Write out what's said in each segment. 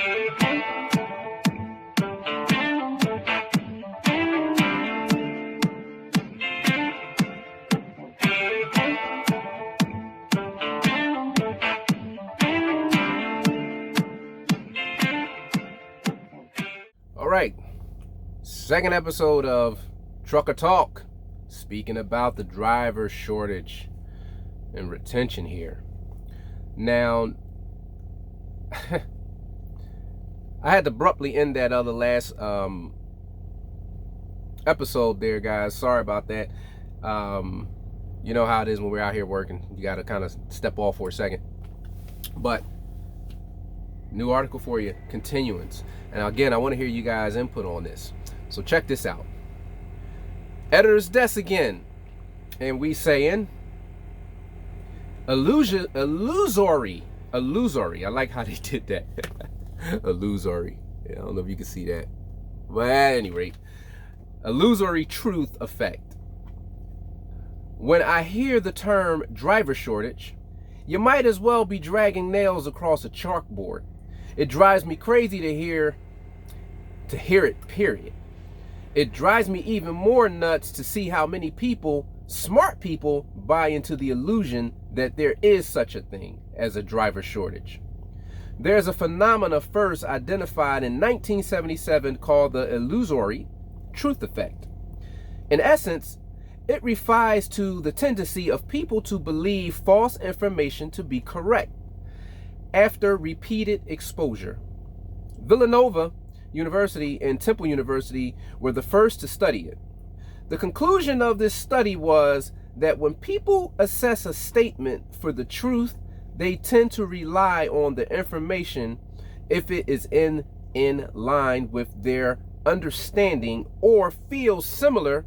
All right, second episode of Trucker Talk, speaking about the driver shortage and retention here. Now, I had to abruptly end that other last episode there, guys. Sorry about that. You know how it is when we're out here working. You got to kind of step off for a second. But new article for you, continuance. And again, I want to hear you guys' input on this. So check this out. Editor's desk again. And we saying illusory. I like how they did that. Illusory. Yeah, I don't know if you can see that. But at any rate, illusory truth effect. When I hear the term driver shortage, you might as well be dragging nails across a chalkboard. It drives me crazy to hear it, period. It drives me even more nuts to see how many people, smart people, buy into the illusion that there is such a thing as a driver shortage. There's a phenomena first identified in 1977 called the illusory truth effect. In essence, it refers to the tendency of people to believe false information to be correct after repeated exposure. Villanova University and Temple University were the first to study it. The conclusion of this study was that when people assess a statement for the truth, they tend to rely on the information if it is in line with their understanding or feels similar,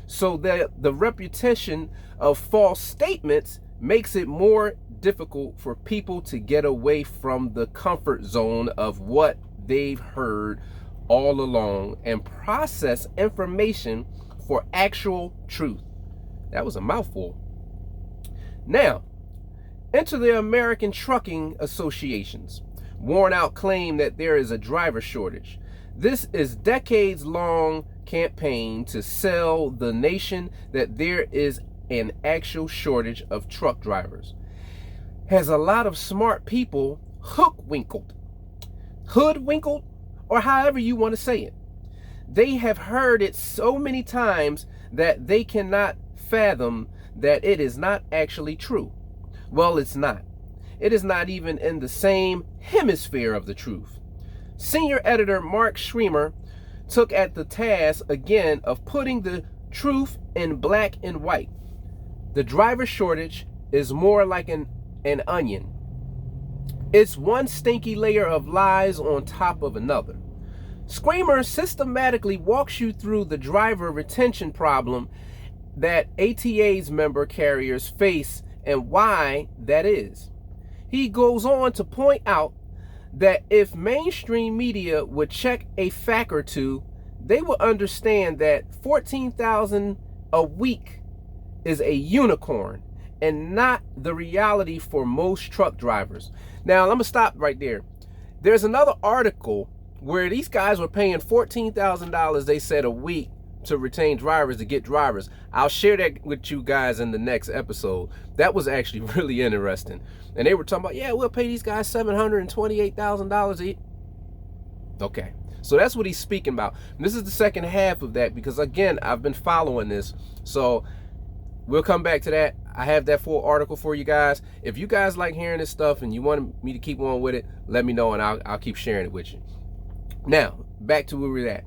so that the repetition of false statements makes it more difficult for people to get away from the comfort zone of what they've heard all along and process information for actual truth. That was a mouthful. Now, enter the American Trucking Associations worn out claim that there is a driver shortage. This is decades-long campaign to sell the nation that there is an actual shortage of truck drivers. Has a lot hoodwinkled, or however you want to say it. They have heard it so many times that they cannot fathom that it is not actually true. Well, it's not. It is not even in the same hemisphere of the truth. Senior editor Mark Schremer took at the task again of putting the truth in black and white. The driver shortage is more like an onion. It's one stinky layer of lies on top of another. Schremer systematically walks you through the driver retention problem that ATA's member carriers face and why that is. He goes on to point out that if mainstream media would check a fact or two, they would understand that 14,000 a week is a unicorn and not the reality for most truck drivers. Now, I'm going to stop right there. There's another article where these guys were paying $14,000, they said, a week to retain drivers, to get drivers. I'll share that with you guys in the next episode. That was actually really interesting. And they were talking about, yeah, we'll pay these guys $728,000 each. Okay, so that's what he's speaking about. And this is the second half of that because, again, I've been following this. So we'll come back to that. I have that full article for you guys. If you guys like hearing this stuff and you want me to keep on with it, let me know and I'll keep sharing it with you. Now, back to where we're at.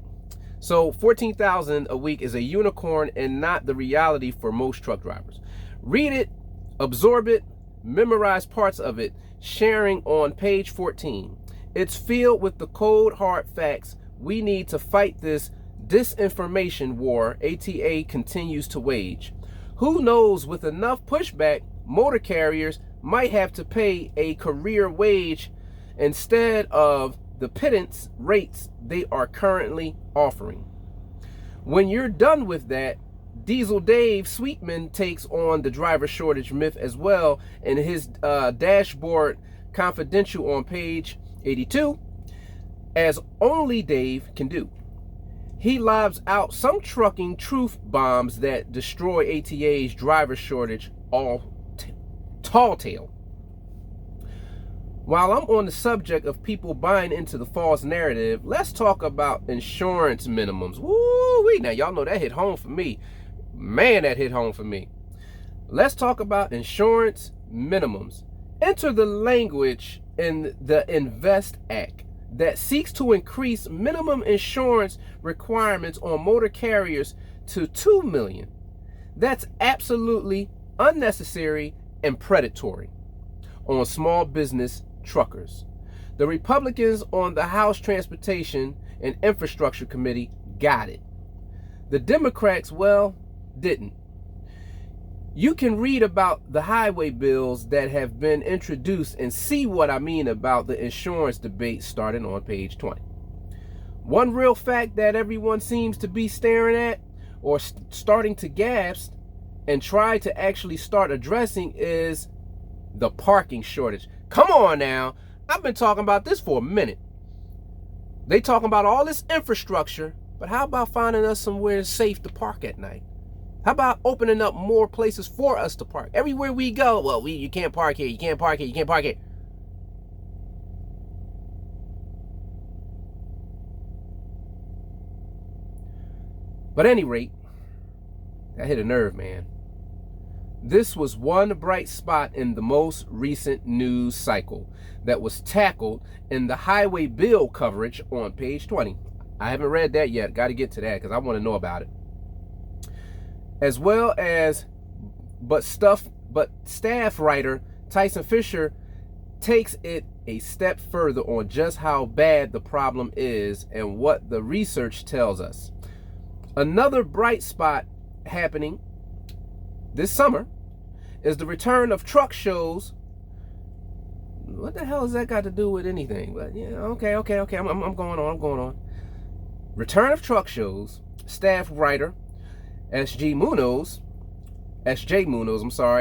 So 14,000 a week is a unicorn and not the reality for most truck drivers. Read it, absorb it, memorize parts of it, sharing on page 14. It's filled with the cold, hard facts we need to fight this disinformation war ATA continues to wage. Who knows, with enough pushback, motor carriers might have to pay a career wage instead of the pittance rates they are currently offering. When you're done with that, Diesel Dave Sweetman takes on the driver shortage myth as well in his dashboard confidential on page 82. as only Dave can do. He lobs out some trucking truth bombs that destroy ATA's driver shortage all tall tale. While I'm on the subject of people buying into the false narrative, let's talk about insurance minimums. Woo-wee. Now, y'all know that hit home for me. Man, that hit home for me. Let's talk about insurance minimums. Enter the language in the Invest Act that seeks to increase minimum insurance requirements on motor carriers to $2 million. That's absolutely unnecessary and predatory on small business truckers. The Republicans on the House Transportation and Infrastructure Committee got it. The Democrats, well, didn't. You can read about the highway bills that have been introduced and see what I mean about the insurance debate starting on page 20. One real fact that everyone seems to be staring at or starting to gasp and try to actually start addressing is the parking shortage. Come on now. I've been talking about this for a minute. They talking about all this infrastructure, but how about finding us somewhere safe to park at night? How about opening up more places for us to park? Everywhere we go, well, you can't park here, you can't park here, you can't park here. But at any rate, that hit a nerve, man. This was one bright spot in the most recent news cycle that was tackled in the highway bill coverage on page 20. I haven't read that yet. Got to get to that because I want to know about it. As well as, but staff writer Tyson Fisher takes it a step further on just how bad the problem is and what the research tells us. Another bright spot happening this summer is the return of truck shows. What the hell has that got to do with anything? But yeah, okay. I'm going on. Return of truck shows. Staff writer SJ Munoz,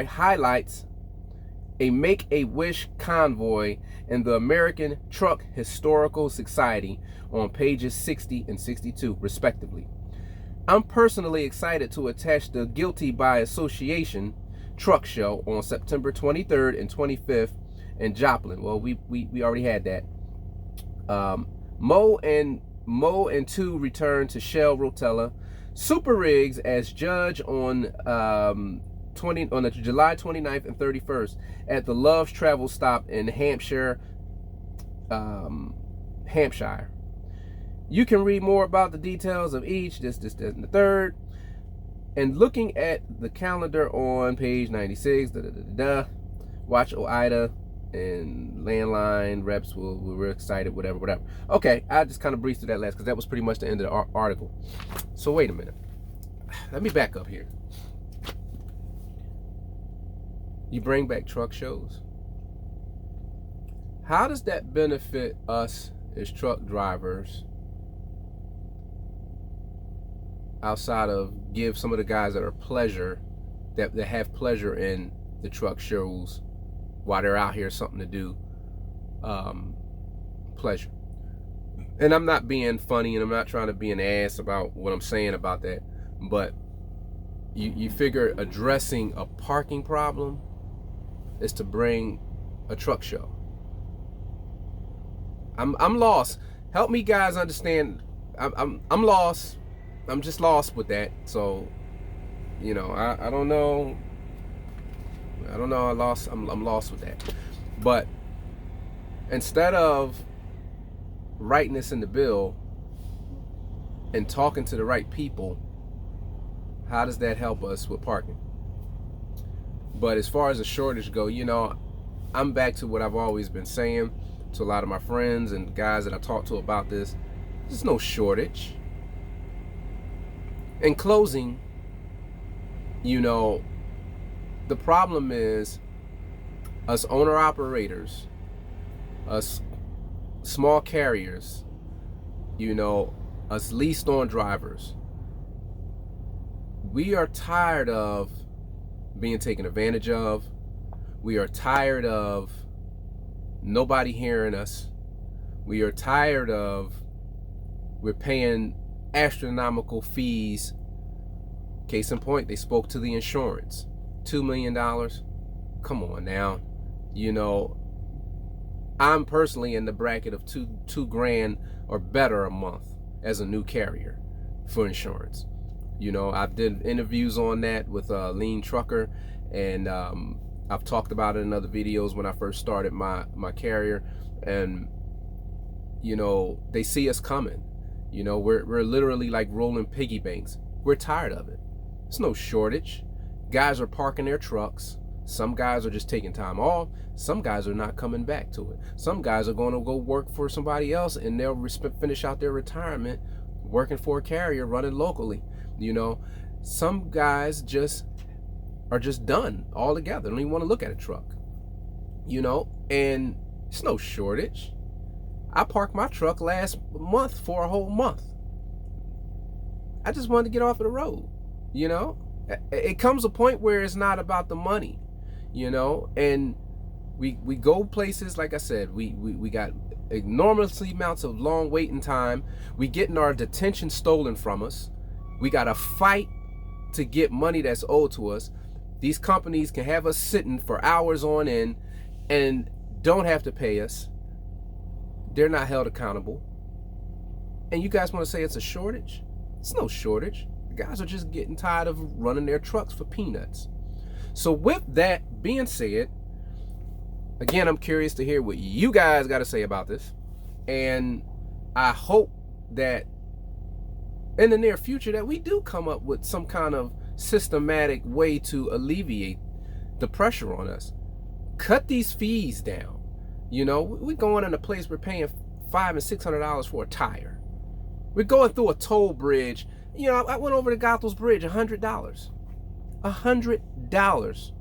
highlights a Make-A-Wish convoy in the American Truck Historical Society on pages 60 and 62, respectively. I'm personally excited to attach the Guilty by Association truck show on September 23rd and 25th in Joplin. Well, we already had that. Mo and Two return to Shell Rotella. Super Riggs as judge on the July 29th and 31st at the Love's Travel Stop in Hampshire. You can read more about the details of each, this, and the third. And looking at the calendar on page 96, watch OIDA and Landline reps we're excited, whatever. Okay, I just kind of breezed through that last because that was pretty much the end of the article. So wait a minute. Let me back up here. You bring back truck shows. How does that benefit us as truck drivers outside of give some of the guys that have pleasure in the truck shows while they're out here, something to do, pleasure. And I'm not being funny and I'm not trying to be an ass about what I'm saying about that, but you figure addressing a parking problem is to bring a truck show. I'm lost. Help me guys understand. I'm lost. I'm just lost with that. So, I don't know. I'm lost with that. But instead of writing this in the bill and talking to the right people, how does that help us with parking? But as far as the shortage go, I'm back to what I've always been saying to a lot of my friends and guys that I talk to about this. There's no shortage. In closing, the problem is us owner-operators, us small carriers, us leased-on drivers. We are tired of being taken advantage of. We are tired of nobody hearing us. We are tired of, we're paying astronomical fees. Case in point, they spoke to the insurance. $2 million. Come on now. You know, I'm personally in the bracket of two grand or better a month as a new carrier for insurance. You know, I did interviews on that with Lean Trucker, and I've talked about it in other videos when I first started my carrier. And you know, they see us coming. You know, we're literally like rolling piggy banks. We're tired of it. There's no shortage. Guys are parking their trucks. Some guys are just taking time off. Some guys are not coming back to it. Some guys are going to go work for somebody else, and they'll finish out their retirement working for a carrier running locally. You know, some guys are just done altogether. Don't even want to look at a truck. You know, and it's no shortage. I parked my truck last month for a whole month. I just wanted to get off of the road. You know, it comes a point where it's not about the money, you know, and we go places, like I said, we got enormous amounts of long waiting time. We getting our detention stolen from us. We got to fight to get money that's owed to us. These companies can have us sitting for hours on end and don't have to pay us. They're not held accountable. And you guys want to say it's a shortage? It's no shortage. The guys are just getting tired of running their trucks for peanuts. So with that being said, again, I'm curious to hear what you guys got to say about this. And I hope that in the near future that we do come up with some kind of systematic way to alleviate the pressure on us. Cut these fees down. You know, we're going in a place we're paying $500 and $600 for a tire. We're going through a toll bridge. You know, I went over to Goethals Bridge, $100. $100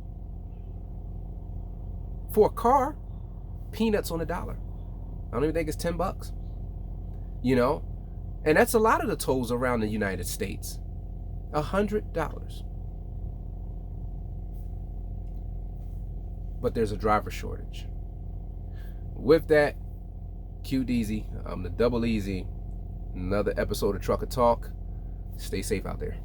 for a car. Peanuts on a dollar. I don't even think it's $10. You know, and that's a lot of the tolls around the United States. $100. But there's a driver shortage. With that, QDeezy, I'm the Double Easy. Another episode of Trucker Talk. Stay safe out there.